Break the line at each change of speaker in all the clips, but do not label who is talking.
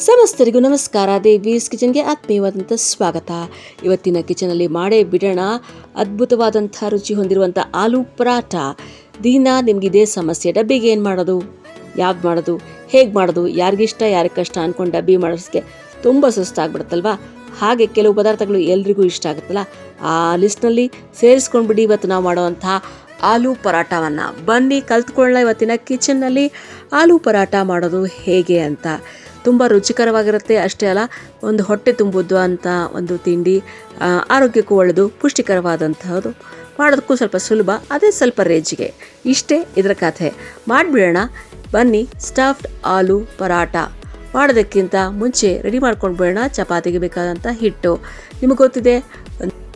ಸಮಸ್ತರಿಗೂ ನಮಸ್ಕಾರ. ದೇವೀಸ್ ಕಿಚನ್ಗೆ ಆತ್ಮೀಯವಾದಂಥ ಸ್ವಾಗತ. ಇವತ್ತಿನ ಕಿಚನಲ್ಲಿ ಮಾಡೇ ಬಿಡೋಣ ಅದ್ಭುತವಾದಂಥ ರುಚಿ ಹೊಂದಿರುವಂಥ ಆಲೂ ಪರಾಟ. ದಿನ ನಿಮಗಿದೇ ಸಮಸ್ಯೆ, ಡಬ್ಬಿಗೆ ಏನು ಮಾಡೋದು, ಯಾವ್ದು ಮಾಡೋದು, ಹೇಗೆ ಮಾಡೋದು, ಯಾರಿಗಿಷ್ಟ ಯಾರಿಗೆ ಕಷ್ಟ ಅಂದ್ಕೊಂಡು ಡಬ್ಬಿ ಮಾಡೋದಕ್ಕೆ ತುಂಬ ಸುಸ್ತಾಗ್ಬಿಡುತ್ತಲ್ವ. ಹಾಗೆ ಕೆಲವು ಪದಾರ್ಥಗಳು ಎಲ್ರಿಗೂ ಇಷ್ಟ ಆಗುತ್ತಲ್ಲ, ಆ ಲಿಸ್ಟ್ನಲ್ಲಿ ಸೇರಿಸ್ಕೊಂಡ್ಬಿಡಿ ಇವತ್ತು ನಾವು ಮಾಡೋವಂಥ ಆಲೂ ಪರಾಟವನ್ನು. ಬನ್ನಿ ಕಲ್ತ್ಕೊಳ್ಳೋಣ ಇವತ್ತಿನ ಕಿಚನ್ನಲ್ಲಿ ಆಲೂ ಪರಾಟ ಮಾಡೋದು ಹೇಗೆ ಅಂತ. ತುಂಬ ರುಚಿಕರವಾಗಿರುತ್ತೆ, ಅಷ್ಟೇ ಅಲ್ಲ ಒಂದು ಹೊಟ್ಟೆ ತುಂಬುವುದು ಅಂತ ಒಂದು ತಿಂಡಿ, ಆರೋಗ್ಯಕ್ಕೂ ಒಳ್ಳೆಯದು, ಪುಷ್ಟಿಕರವಾದಂಥದ್ದು, ಮಾಡೋದಕ್ಕೂ ಸ್ವಲ್ಪ ಸುಲಭ, ಅದೇ ಸ್ವಲ್ಪ ರೇಜಿಗೆ. ಇಷ್ಟೇ ಇದರ ಕಥೆ. ಮಾಡಿಬಿಡೋಣ ಬನ್ನಿ. ಸ್ಟಫ್ಡ್ ಆಲೂ ಪರಾಟ ಮಾಡೋದಕ್ಕಿಂತ ಮುಂಚೆ ರೆಡಿ ಮಾಡ್ಕೊಂಡು ಬಿಡೋಣ. ಚಪಾತಿಗೆ ಬೇಕಾದಂಥ ಹಿಟ್ಟು ನಿಮಗೆ ಗೊತ್ತಿದೆ.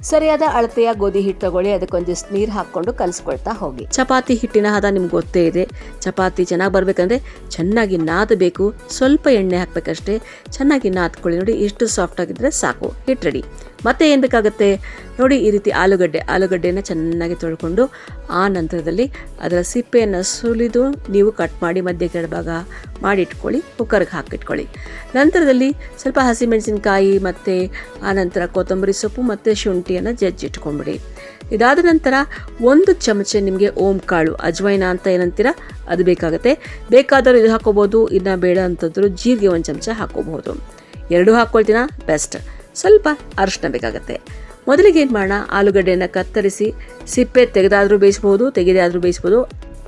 ಸರಿಯಾದ ಅಳತೆಯ ಗೋಧಿ ಹಿಟ್ಟು ತಗೊಳ್ಳಿ, ಅದಕ್ಕೊಂದಿಷ್ಟು ನೀರು ಹಾಕ್ಕೊಂಡು ಕಲಿಸ್ಕೊಳ್ತಾ ಹೋಗಿ. ಚಪಾತಿ ಹಿಟ್ಟಿನ ಹದ ನಿಮ್ಗೆ ಗೊತ್ತೇ ಇದೆ. ಚಪಾತಿ ಚೆನ್ನಾಗಿ ಬರಬೇಕಂದ್ರೆ ಚೆನ್ನಾಗಿ ನಾದಬೇಕು, ಸ್ವಲ್ಪ ಎಣ್ಣೆ ಹಾಕಬೇಕಷ್ಟೇ. ಚೆನ್ನಾಗಿ ನಾದ್ಕೊಳ್ಳಿ. ನೋಡಿ ಎಷ್ಟು ಸಾಫ್ಟ್ ಆಗಿದ್ರೆ ಸಾಕು, ಹಿಟ್ಟು ರೆಡಿ. ಮತ್ತೆ ಏನು ಬೇಕಾಗುತ್ತೆ ನೋಡಿ, ಈ ರೀತಿ ಆಲೂಗಡ್ಡೆಯನ್ನು ಚೆನ್ನಾಗಿ ತೊಳ್ಕೊಂಡು ಆ ನಂತರದಲ್ಲಿ ಅದರ ಸಿಪ್ಪೆಯನ್ನು ಸುಲಿದು ನೀವು ಕಟ್ ಮಾಡಿ ಮಧ್ಯೆ ಕೆಳಭಾಗ ಮಾಡಿಟ್ಕೊಳ್ಳಿ, ಕುಕ್ಕರ್ಗೆ ಹಾಕಿಟ್ಕೊಳ್ಳಿ. ನಂತರದಲ್ಲಿ ಸ್ವಲ್ಪ ಹಸಿಮೆಣಸಿನಕಾಯಿ ಮತ್ತು ಆನಂತರ ಕೊತ್ತಂಬರಿ ಸೊಪ್ಪು ಮತ್ತು ಶುಂಠಿಯನ್ನು ಜಜ್ಜಿಟ್ಕೊಂಡ್ಬಿಡಿ. ಇದಾದ ನಂತರ 1 ಚಮಚ ನಿಮಗೆ ಓಂ ಕಾಳು, ಅಜ್ವೈನ ಅಂತ ಏನಂತೀರ ಅದು ಬೇಕಾಗುತ್ತೆ. ಬೇಕಾದರೂ ಇದು ಹಾಕೋಬೋದು, ಇನ್ನು ಬೇಡ ಅಂತಂದರೂ ಜೀರಿಗೆ 1 ಚಮಚ ಹಾಕೋಬಹುದು. 2 ಹಾಕ್ಕೊಳ್ತೀನ ಬೆಸ್ಟ್. ಸ್ವಲ್ಪ ಅರಿಶಿನ ಬೇಕಾಗುತ್ತೆ. ಮೊದಲಿಗೆ ಏನು ಮಾಡೋಣ, ಆಲೂಗಡ್ಡೆಯನ್ನು ಕತ್ತರಿಸಿ ಸಿಪ್ಪೆ ತೆಗೆದಾದರೂ ಬೇಯಿಸ್ಬೋದು, ತೆಗೆದೇ ಆದರೂ ಬೇಯಿಸ್ಬೋದು.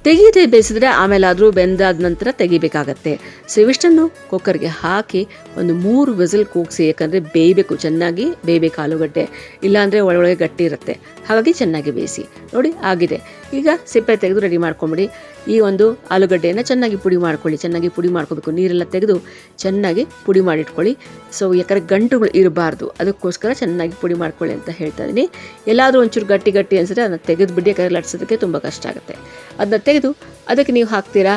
ತೆಗೆಯದೆ ಬೇಯಿಸಿದ್ರೆ ಆಮೇಲಾದರೂ ಬೆಂದಾದ ನಂತರ ತೆಗಿಬೇಕಾಗತ್ತೆ. ಸೊ ಇವಿಷ್ಟನ್ನು ಕುಕ್ಕರ್ಗೆ ಹಾಕಿ ಒಂದು 3 ವಿಸಿಲ್ ಕೂಗಿಸಿ, ಯಾಕಂದರೆ ಬೇಯಬೇಕು, ಚೆನ್ನಾಗಿ ಬೇಯಬೇಕು ಆಲೂಗಡ್ಡೆ, ಇಲ್ಲಾಂದರೆ ಒಳಗೊಳಗೆ ಗಟ್ಟಿ ಇರುತ್ತೆ. ಹಾಗಾಗಿ ಚೆನ್ನಾಗಿ ಬೇಯಿಸಿ. ನೋಡಿ ಆಗಿದೆ. ಈಗ ಸಿಪ್ಪೆ ತೆಗೆದು ರೆಡಿ ಮಾಡ್ಕೊಂಬಿಡಿ. ಈ ಒಂದು ಆಲೂಗಡ್ಡೆಯನ್ನು ಚೆನ್ನಾಗಿ ಪುಡಿ ಮಾಡ್ಕೊಳ್ಳಿ. ಚೆನ್ನಾಗಿ ಪುಡಿ ಮಾಡ್ಕೋಬೇಕು, ನೀರೆಲ್ಲ ತೆಗೆದು ಚೆನ್ನಾಗಿ ಪುಡಿ ಮಾಡಿಟ್ಕೊಳ್ಳಿ. ಸೊ ಯಾಕಂದರೆ ಗಂಟುಗಳು ಇರಬಾರ್ದು, ಅದಕ್ಕೋಸ್ಕರ ಚೆನ್ನಾಗಿ ಪುಡಿ ಮಾಡ್ಕೊಳ್ಳಿ ಅಂತ ಹೇಳ್ತಾ ಇದ್ದೀನಿ. ಎಲ್ಲಾದರೂ ಒಂಚೂರು ಗಟ್ಟಿ ಅನಿಸಿದ್ರೆ ಅದನ್ನು ತೆಗೆದು ಬಿಡಿ, ಯಾಕಂದರೆ ಲಟ್ಸೋದಕ್ಕೆ ತುಂಬ ಕಷ್ಟ ಆಗುತ್ತೆ. ಅದನ್ನ ತೆಗೆದು ಅದಕ್ಕೆ ನೀವು ಹಾಕ್ತೀರಾ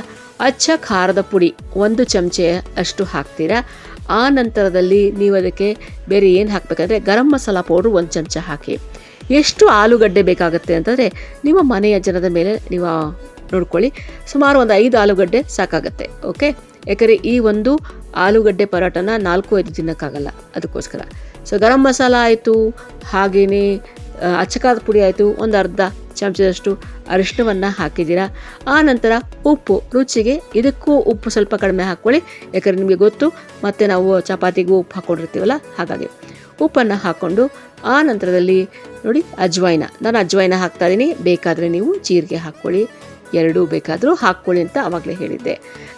ಅಚ್ಚ ಖಾರದ ಪುಡಿ 1 ಚಮಚೆ ಅಷ್ಟು ಹಾಕ್ತೀರಾ. ಆ ನಂತರದಲ್ಲಿ ನೀವು ಅದಕ್ಕೆ ಬೇರೆ ಏನು ಹಾಕಬೇಕಂದ್ರೆ ಗರಂ ಮಸಾಲ ಪೌಡ್ರು 1 ಚಮಚ ಹಾಕಿ. ಎಷ್ಟು ಆಲೂಗಡ್ಡೆ ಬೇಕಾಗುತ್ತೆ ಅಂತಂದರೆ ನಿಮ್ಮ ಮನೆಯ ಜನದ ಮೇಲೆ ನೀವು ನೋಡ್ಕೊಳ್ಳಿ. ಸುಮಾರು ಒಂದು 5 ಆಲೂಗಡ್ಡೆ ಸಾಕಾಗುತ್ತೆ. ಓಕೆ, ಯಾಕಂದರೆ ಈ ಒಂದು ಆಲೂಗಡ್ಡೆ ಪರಾಟನ 4-5 ತಿನ್ನೋಕ್ಕಾಗಲ್ಲ, ಅದಕ್ಕೋಸ್ಕರ. ಸೊ ಗರಂ ಮಸಾಲ ಆಯಿತು, ಹಾಗೆಯೇ ಅಚ್ಚಕಾರದ ಪುಡಿ ಆಯಿತು, ಒಂದು ಅರ್ಧ ಚಮಚದಷ್ಟು ಅರಿಶಿನವನ್ನು ಹಾಕಿದ್ದೀರಾ. ಆ ನಂತರ ಉಪ್ಪು ರುಚಿಗೆ, ಇದಕ್ಕೂ ಉಪ್ಪು ಸ್ವಲ್ಪ ಕಡಿಮೆ ಹಾಕ್ಕೊಳ್ಳಿ, ಯಾಕಂದರೆ ನಿಮಗೆ ಗೊತ್ತು ಮತ್ತೆ ನಾವು ಚಪಾತಿಗೂ ಉಪ್ಪು ಹಾಕ್ಕೊಂಡಿರ್ತೀವಲ್ಲ, ಹಾಗಾಗಿ ಉಪ್ಪನ್ನು ಹಾಕ್ಕೊಂಡು ಆ ನಂತರದಲ್ಲಿ ನೋಡಿ ನಾನು ಅಜ್ವೈನ ಹಾಕ್ತಾಯಿದ್ದೀನಿ. ಬೇಕಾದರೆ ನೀವು ಜೀರಿಗೆ ಹಾಕ್ಕೊಳ್ಳಿ, 2 ಬೇಕಾದರೂ ಹಾಕ್ಕೊಳ್ಳಿ ಅಂತ ಆವಾಗಲೇ ಹೇಳಿದ್ದೆ.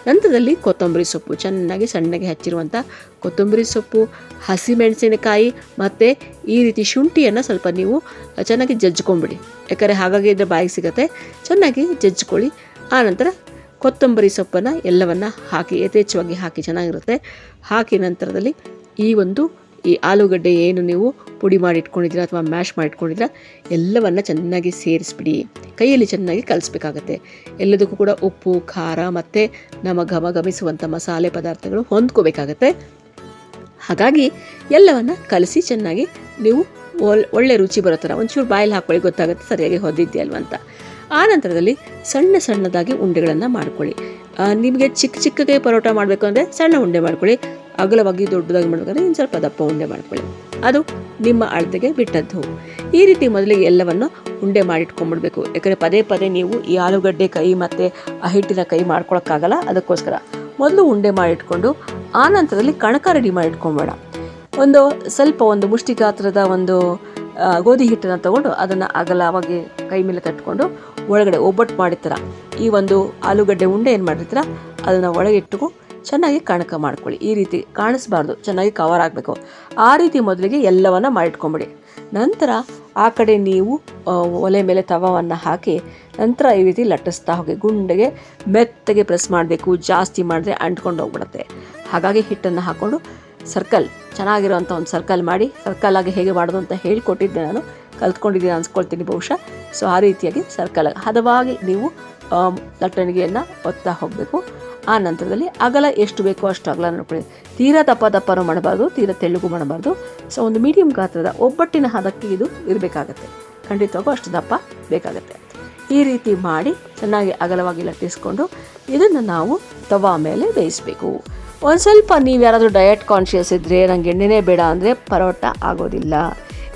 ನಂತರದಲ್ಲಿ ಕೊತ್ತಂಬರಿ ಸೊಪ್ಪು, ಚೆನ್ನಾಗಿ ಸಣ್ಣಗೆ ಹಚ್ಚಿರುವಂಥ ಕೊತ್ತಂಬರಿ ಸೊಪ್ಪು, ಹಸಿಮೆಣಸಿನಕಾಯಿ ಮತ್ತು ಈ ರೀತಿ ಶುಂಠಿಯನ್ನು ಸ್ವಲ್ಪ ನೀವು ಚೆನ್ನಾಗಿ ಜಜ್ಜಿಕೊಂಬಿಡಿ, ಯಾಕಂದರೆ ಹಾಗಾಗಿ ಇದ್ರೆ ಬಾಯಿಗೆ ಸಿಗುತ್ತೆ. ಚೆನ್ನಾಗಿ ಜಜ್ಜಿಕೊಳ್ಳಿ. ಆನಂತರ ಕೊತ್ತಂಬರಿ ಸೊಪ್ಪನ್ನು ಎಲ್ಲವನ್ನು ಹಾಕಿ ಯಥೇಚ್ಛವಾಗಿ ಹಾಕಿ ಚೆನ್ನಾಗಿರುತ್ತೆ. ಹಾಕಿ ನಂತರದಲ್ಲಿ ಈ ಆಲೂಗಡ್ಡೆ ಏನು ನೀವು ಪುಡಿ ಮಾಡಿ ಇಟ್ಕೊಂಡಿದ್ದೀರಾ ಅಥವಾ ಮ್ಯಾಶ್ ಮಾಡಿಟ್ಕೊಂಡಿದ್ದೀರಾ ಎಲ್ಲವನ್ನು ಚೆನ್ನಾಗಿ ಸೇರಿಸ್ಬಿಡಿ. ಕೈಯಲ್ಲಿ ಚೆನ್ನಾಗಿ ಕಲಿಸ್ಬೇಕಾಗತ್ತೆ. ಎಲ್ಲದಕ್ಕೂ ಕೂಡ ಉಪ್ಪು, ಖಾರ ಮತ್ತು ನಮ್ಮ ಘಮಿಸುವಂಥ ಮಸಾಲೆ ಪದಾರ್ಥಗಳು ಹೊಂದ್ಕೋಬೇಕಾಗತ್ತೆ. ಹಾಗಾಗಿ ಎಲ್ಲವನ್ನು ಕಲಸಿ ಚೆನ್ನಾಗಿ ನೀವು ಒಳ್ಳೆ ರುಚಿ ಬರೋ ಥರ ಒಂಚೂರು ಬಾಯಲ್ಲಿ ಹಾಕ್ಕೊಳ್ಳಿ, ಗೊತ್ತಾಗುತ್ತೆ ಸರಿಯಾಗಿ ಹೊದ್ದಿದ್ದೆ ಅಲ್ವ ಅಂತ. ಆ ನಂತರದಲ್ಲಿ ಸಣ್ಣದಾಗಿ ಉಂಡೆಗಳನ್ನು ಮಾಡ್ಕೊಳ್ಳಿ. ನಿಮಗೆ ಚಿಕ್ಕಗೆ ಪರೋಟ ಮಾಡಬೇಕು ಅಂದರೆ ಸಣ್ಣ ಉಂಡೆ ಮಾಡ್ಕೊಳ್ಳಿ, ಅಗಲವಾಗಿ ದೊಡ್ಡದಾಗಿ ಮಾಡ್ಬೇಕಾದ್ರೆ ಇನ್ನು ಸ್ವಲ್ಪ ದಪ್ಪ ಉಂಡೆ ಮಾಡ್ಕೊಳ್ಳಿ, ಅದು ನಿಮ್ಮ ಅಳತೆಗೆ ಬಿಟ್ಟದ್ದು. ಈ ರೀತಿ ಮೊದಲಿಗೆ ಎಲ್ಲವನ್ನು ಉಂಡೆ ಮಾಡಿಟ್ಕೊಂಡ್ಬಿಡ್ಬೇಕು, ಯಾಕಂದರೆ ಪದೇ ಪದೇ ನೀವು ಈ ಆಲೂಗಡ್ಡೆ ಕೈ ಮತ್ತು ಆ ಹಿಟ್ಟಿನ ಕೈ ಮಾಡ್ಕೊಳಕ್ಕಾಗಲ್ಲ. ಅದಕ್ಕೋಸ್ಕರ ಮೊದಲು ಉಂಡೆ ಮಾಡಿಟ್ಕೊಂಡು ಆ ನಂತರದಲ್ಲಿ ಕಣಕ ರೆಡಿ ಮಾಡಿಟ್ಕೊಂಬೇಡ. ಒಂದು ಮುಷ್ಟಿ ಗಾತ್ರದ ಗೋಧಿ ಹಿಟ್ಟನ್ನು ತಗೊಂಡು ಅದನ್ನು ಅಗಲವಾಗಿ ಕೈ ಮೇಲೆ ತಟ್ಕೊಂಡು ಒಳಗಡೆ ಒಬ್ಬಟ್ಟು ಮಾಡಿರ್ತೀರ, ಈ ಆಲೂಗಡ್ಡೆ ಉಂಡೆ ಏನು ಮಾಡಿರ್ತೀರ ಅದನ್ನು ಒಳಗೆ ಇಟ್ಟು ಚೆನ್ನಾಗಿ ಕಣಕ ಮಾಡ್ಕೊಳ್ಳಿ. ಈ ರೀತಿ ಕಾಣಿಸ್ಬಾರ್ದು, ಚೆನ್ನಾಗಿ ಕವರ್ ಆಗಬೇಕು. ಆ ರೀತಿ ಮೊದಲಿಗೆ ಎಲ್ಲವನ್ನು ಮಾಡಿಟ್ಕೊಂಬಿಡಿ. ನಂತರ ಆ ಕಡೆ ನೀವು ಒಲೆ ಮೇಲೆ ತವವನ್ನು ಹಾಕಿ ನಂತರ ಈ ರೀತಿ ಲಟ್ಟಿಸ್ತಾ ಹೋಗಿ ಗುಂಡೆಗೆ ಮೆತ್ತಗೆ ಪ್ರೆಸ್ ಮಾಡಬೇಕು. ಜಾಸ್ತಿ ಮಾಡಿದ್ರೆ ಅಂಟ್ಕೊಂಡು ಹೋಗ್ಬಿಡುತ್ತೆ. ಹಾಗಾಗಿ ಹಿಟ್ಟನ್ನು ಹಾಕ್ಕೊಂಡು ಸರ್ಕಲ್, ಚೆನ್ನಾಗಿರೋವಂಥ ಒಂದು ಸರ್ಕಲ್ ಮಾಡಿ, ಸರ್ಕಲಾಗಿ ಹೇಗೆ ಮಾಡೋದು ಅಂತ ಹೇಳಿಕೊಟ್ಟಿದ್ದೆ, ನಾನು ಕಲ್ತ್ಕೊಂಡಿದ್ದೀನಿ ಅನ್ಸ್ಕೊಳ್ತೀನಿ ಬಹುಶಃ. ಸೊ ಆ ರೀತಿಯಾಗಿ ಸರ್ಕಲ್ ಹದವಾಗಿ ನೀವು ಲಟ್ಟಣಿಗೆಯನ್ನು ಒತ್ತಾ ಹೋಗಬೇಕು. ಆ ನಂತರದಲ್ಲಿ ಅಗಲ ಎಷ್ಟು ಬೇಕೋ ಅಷ್ಟು ಅಗಲ ನೋಡ್ಕೊಳ್ಳಿ. ತೀರಾ ದಪ್ಪನೂ ಮಾಡಬಾರ್ದು, ತೀರಾ ತೆಳ್ಳಗೂ ಮಾಡಬಾರ್ದು. ಸೊ ಒಂದು ಮೀಡಿಯಂ ಗಾತ್ರದ ಒಬ್ಬಟ್ಟಿನ ಹದಕ್ಕೆ ಇದು ಇರಬೇಕಾಗತ್ತೆ. ಖಂಡಿತವಾಗೂ ಅಷ್ಟು ದಪ್ಪ ಬೇಕಾಗತ್ತೆ. ಈ ರೀತಿ ಮಾಡಿ ಚೆನ್ನಾಗಿ ಅಗಲವಾಗಿ ಲಟ್ಟಿಸ್ಕೊಂಡು ಇದನ್ನು ನಾವು ತವಾ ಮೇಲೆ ಬೇಯಿಸಬೇಕು. ಒಂದು ಸ್ವಲ್ಪ ನೀವು ಯಾರಾದರೂ ಡಯಟ್ ಕಾನ್ಷಿಯಸ್ ಇದ್ದರೆ ನನಗೆ ಎಣ್ಣೆನೇ ಬೇಡ ಅಂದರೆ ಪರೋಟ ಆಗೋದಿಲ್ಲ.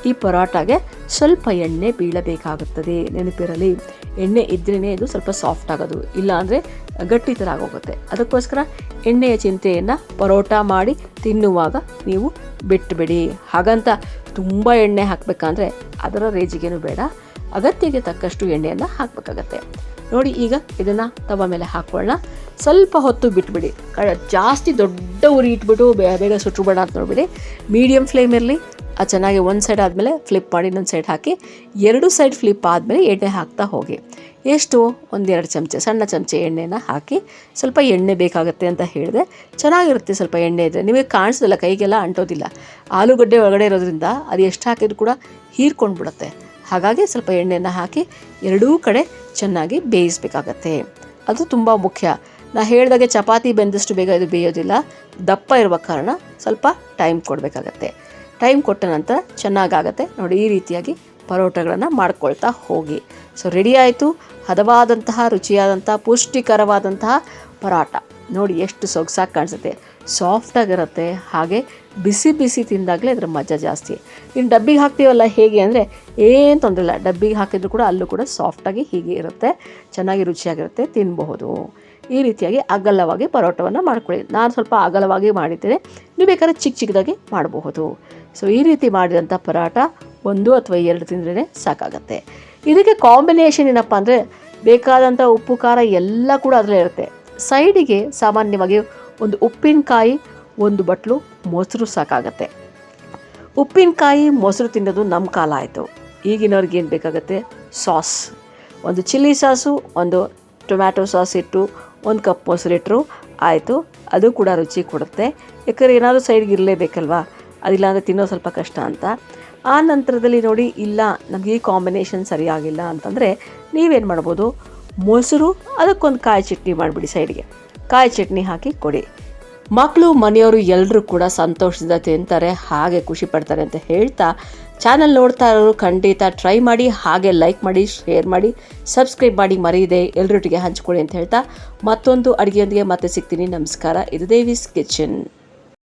ಈ ಪರೋಟಾಗೆ ಸ್ವಲ್ಪ ಎಣ್ಣೆ ಬೀಳಬೇಕಾಗುತ್ತದೆ. ನೆನಪಿರಲಿ, ಎಣ್ಣೆ ಇದ್ರೇ ಇದು ಸ್ವಲ್ಪ ಸಾಫ್ಟ್ ಆಗೋದು, ಇಲ್ಲ ಅಂದರೆ ಗಟ್ಟಿ ಥರ ಆಗೋಗುತ್ತೆ. ಅದಕ್ಕೋಸ್ಕರ ಎಣ್ಣೆಯ ಚಿಂತೆಯನ್ನು ಪರೋಟ ಮಾಡಿ ತಿನ್ನುವಾಗ ನೀವು ಬಿಟ್ಟುಬಿಡಿ. ಹಾಗಂತ ತುಂಬ ಎಣ್ಣೆ ಹಾಕಬೇಕಂದ್ರೆ ಅದರ ರೇಜಿಗೇನು ಬೇಡ, ಅಗತ್ಯಕ್ಕೆ ತಕ್ಕಷ್ಟು ಎಣ್ಣೆಯನ್ನು ಹಾಕಬೇಕಾಗತ್ತೆ. ನೋಡಿ, ಈಗ ಇದನ್ನು ತವ ಮೇಲೆ ಹಾಕ್ಕೊಳ್ಳೋಣ. ಸ್ವಲ್ಪ ಹೊತ್ತು ಬಿಟ್ಬಿಡಿ. ಜಾಸ್ತಿ ದೊಡ್ಡ ಉರಿ ಇಟ್ಬಿಟ್ಟು ಬೇಗ ಸುಟ್ಟುಬೇಡ ಅಂತ ನೋಡಿಬಿಡಿ. ಮೀಡಿಯಮ್ ಫ್ಲೇಮ್ ಇರಲಿ. ಅದು ಚೆನ್ನಾಗಿ ಒಂದು ಸೈಡ್ ಆದಮೇಲೆ ಫ್ಲಿಪ್ ಮಾಡಿ ಇನ್ನೊಂದು ಸೈಡ್ ಹಾಕಿ, 2 ಸೈಡ್ ಫ್ಲಿಪ್ ಆದಮೇಲೆ ಎಣ್ಣೆ ಹಾಕ್ತಾ ಹೋಗಿ. ಎಷ್ಟು? 1-2 ಚಮಚೆ, ಸಣ್ಣ ಚಮಚೆ ಎಣ್ಣೆನ ಹಾಕಿ. ಸ್ವಲ್ಪ ಎಣ್ಣೆ ಬೇಕಾಗುತ್ತೆ ಅಂತ ಹೇಳಿದೆ. ಚೆನ್ನಾಗಿರುತ್ತೆ ಸ್ವಲ್ಪ ಎಣ್ಣೆ ಇದ್ದರೆ. ನಿಮಗೆ ಕಾಣಿಸೋದಿಲ್ಲ, ಕೈಗೆಲ್ಲ ಅಂಟೋದಿಲ್ಲ. ಆಲೂಗಡ್ಡೆ ಒಳಗಡೆ ಇರೋದ್ರಿಂದ ಅದು ಎಷ್ಟು ಹಾಕಿದ್ರು ಕೂಡ ಹೀರ್ಕೊಂಡು ಬಿಡುತ್ತೆ. ಹಾಗಾಗಿ ಸ್ವಲ್ಪ ಎಣ್ಣೆಯನ್ನು ಹಾಕಿ ಎರಡೂ ಕಡೆ ಚೆನ್ನಾಗಿ ಬೇಯಿಸಬೇಕಾಗತ್ತೆ. ಅದು ತುಂಬ ಮುಖ್ಯ. ನಾನು ಹೇಳಿದಾಗೆ ಚಪಾತಿ ಬೆಂದಷ್ಟು ಬೇಗ ಇದು ಬೇಯೋದಿಲ್ಲ. ದಪ್ಪ ಇರುವ ಕಾರಣ ಸ್ವಲ್ಪ ಟೈಮ್ ಕೊಡಬೇಕಾಗತ್ತೆ. ಟೈಮ್ ಕೊಟ್ಟ ನಂತರ ಚೆನ್ನಾಗಾಗತ್ತೆ. ನೋಡಿ, ಈ ರೀತಿಯಾಗಿ ಪರೋಟಗಳನ್ನು ಮಾಡ್ಕೊಳ್ತಾ ಹೋಗಿ. ಸೊ ರೆಡಿ ಆಯಿತು ಹದವಾದಂತಹ, ರುಚಿಯಾದಂಥ, ಪುಷ್ಟಿಕರವಾದಂತಹ ಪರೋಟ. ನೋಡಿ ಎಷ್ಟು ಸೊಗಸಾಗಿ ಕಾಣಿಸುತ್ತೆ, ಸಾಫ್ಟಾಗಿರುತ್ತೆ. ಹಾಗೆ ಬಿಸಿ ಬಿಸಿ ತಿಂದಾಗಲೇ ಅದರ ಮಜಾ ಜಾಸ್ತಿ. ಇನ್ನು ಡಬ್ಬಿಗೆ ಹಾಕ್ತೀವಲ್ಲ ಹೇಗೆ ಅಂದರೆ ಏನು ತೊಂದರೆ ಇಲ್ಲ. ಡಬ್ಬಿಗೆ ಹಾಕಿದ್ರು ಕೂಡ ಅಲ್ಲೂ ಕೂಡ ಸಾಫ್ಟಾಗಿ ಹೀಗೆ ಇರುತ್ತೆ, ಚೆನ್ನಾಗಿ ರುಚಿಯಾಗಿರುತ್ತೆ, ತಿನ್ನಬಹುದು. ಈ ರೀತಿಯಾಗಿ ಅಗಲವಾಗಿ ಪರೋಟವನ್ನು ಮಾಡ್ಕೊಳ್ಳಿ. ನಾನು ಸ್ವಲ್ಪ ಅಗಲವಾಗಿ ಮಾಡಿದ್ದೇನೆ, ನೀವು ಬೇಕಾದ್ರೆ ಚಿಕ್ಕ ಚಿಕ್ಕದಾಗಿ ಮಾಡಬಹುದು. ಸೊ ಈ ರೀತಿ ಮಾಡಿದಂಥ ಪರೋಟ 1 ಅಥವಾ 2 ತಿಂದ್ರೇ ಸಾಕಾಗತ್ತೆ. ಇದಕ್ಕೆ ಕಾಂಬಿನೇಷನ್ ಏನಪ್ಪ ಅಂದರೆ ಬೇಕಾದಂಥ ಉಪ್ಪು ಖಾರ ಎಲ್ಲ ಕೂಡ ಅದರಲ್ಲೇ ಇರುತ್ತೆ. ಸೈಡಿಗೆ ಸಾಮಾನ್ಯವಾಗಿ ಒಂದು ಉಪ್ಪಿನಕಾಯಿ, 1 ಬಟ್ಲು ಮೊಸರು ಸಾಕಾಗತ್ತೆ. ಉಪ್ಪಿನಕಾಯಿ ಮೊಸರು ತಿನ್ನೋದು ನಮ್ಮ ಕಾಲ ಆಯಿತು. ಈಗಿನವ್ರಿಗೆ ಏನು ಬೇಕಾಗುತ್ತೆ? Sauce. 1 chilli sauce, 1 tomato sauce ಇಟ್ಟು 1 ಕಪ್ ಮೊಸರಿಟ್ಟರು ಆಯಿತು. ಅದು ಕೂಡ ರುಚಿ ಕೊಡುತ್ತೆ. ಯಾಕಂದರೆ ಏನಾದರೂ ಸೈಡ್ಗೆ ಇರಲೇಬೇಕಲ್ವಾ, ಅದಿಲ್ಲ ಅಂದರೆ ತಿನ್ನೋ ಸ್ವಲ್ಪ ಕಷ್ಟ ಅಂತ. ಆ ನಂತರದಲ್ಲಿ ನೋಡಿ, ಇಲ್ಲ ನಮಗೆ ಈ ಕಾಂಬಿನೇಷನ್ ಸರಿಯಾಗಿಲ್ಲ ಅಂತಂದರೆ ನೀವೇನು ಮಾಡ್ಬೋದು, ಮೊಸರು ಅದಕ್ಕೊಂದು ಕಾಯಿ ಚಟ್ನಿ ಮಾಡಿಬಿಡಿ. ಸೈಡ್ಗೆ ಕಾಯಿ ಚಟ್ನಿ ಹಾಕಿ ಕೊಡಿ. ಮಕ್ಕಳು, ಮನೆಯವರು ಎಲ್ಲರೂ ಕೂಡ ಸಂತೋಷದಿಂದ ತಿಂತಾರೆ, ಹಾಗೆ ಖುಷಿ ಪಡ್ತಾರೆ ಅಂತ ಹೇಳ್ತಾ, ಚಾನಲ್ ನೋಡ್ತಾ ಇರೋರು ಖಂಡಿತ ಟ್ರೈ ಮಾಡಿ. ಹಾಗೆ ಲೈಕ್ ಮಾಡಿ, ಶೇರ್ ಮಾಡಿ, ಸಬ್ಸ್ಕ್ರೈಬ್ ಮಾಡಿ ಮರೆಯದೆ ಎಲ್ಲರೊಟ್ಟಿಗೆ ಹಂಚ್ಕೊಳ್ಳಿ ಅಂತ ಹೇಳ್ತಾ ಮತ್ತೊಂದು ಅಡುಗೆಯೊಂದಿಗೆ ಮತ್ತೆ ಸಿಗ್ತೀನಿ. ನಮಸ್ಕಾರ. ಇದು ದೇವೀಸ್ ಕಿಚನ್.